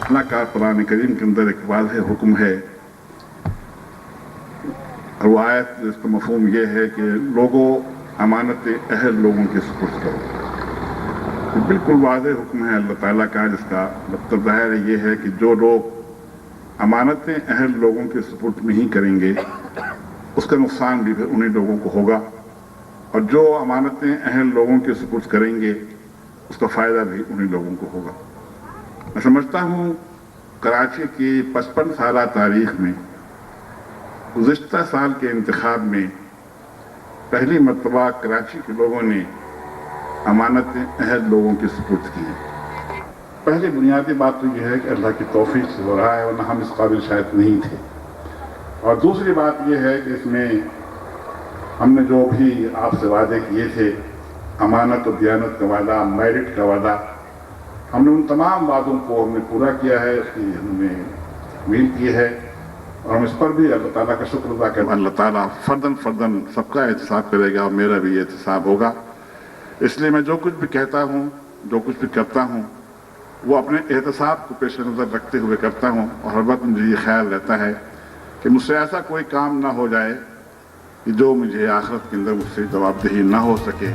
अल्लाह का कुरान करीम के अंदर एक वाज़ेह हुक्म है और वो आयत जिसका मफहूम ये है कि लोगों अमानतें अहल लोगों के सुपुर्द करो। तो बिल्कुल वाज़ेह हुक्म है अल्लाह ताला का, जिसका मतलब ज़ाहिर ये है कि जो लोग अमानतें अहल लोगों के सुपुर्द नहीं करेंगे उसका नुकसान भी फिर उन्हीं लोगों को होगा, और जो अमानतें अहल लोगों के सुपुर्द करेंगे उसका फ़ायदा भी उन्हीं लोगों को होगा। मैं समझता हूँ कराची की 55 साल तारीख में गुज़िश्ता साल के इंतखाब में पहली मरतबा कराची के लोगों ने अमानतें अहल लोगों के सुपुर्द की। पहली बुनियादी बात तो यह है कि अल्लाह की तौफीक से हो रहा है, वरना हम इस काबिल शायद नहीं थे। और दूसरी बात यह है कि इसमें हमने जो भी आपसे वादे किए थे, अमानत और दियानत का वादा, मेरिट का वादा, हमने उन तमाम वादों को हमने पूरा किया है, उसकी हमने उम्मीद की है और हम इस पर भी अल्लाह ताला का शुक्र अदा करें। अल्लाह ताला फर्दन फर्दन सबका एहतसाब करेगा और मेरा भी एहतसाब होगा। इसलिए मैं जो कुछ भी कहता हूँ, जो कुछ भी करता हूँ, वो अपने एहतसाब को पेश नज़र रखते हुए करता हूँ और हर वक्त मुझे ये ख्याल रहता है कि मुझसे ऐसा कोई काम ना हो जाए कि जो मुझे आखिरत के अंदर मुझसे जवाबदेही ना हो सके।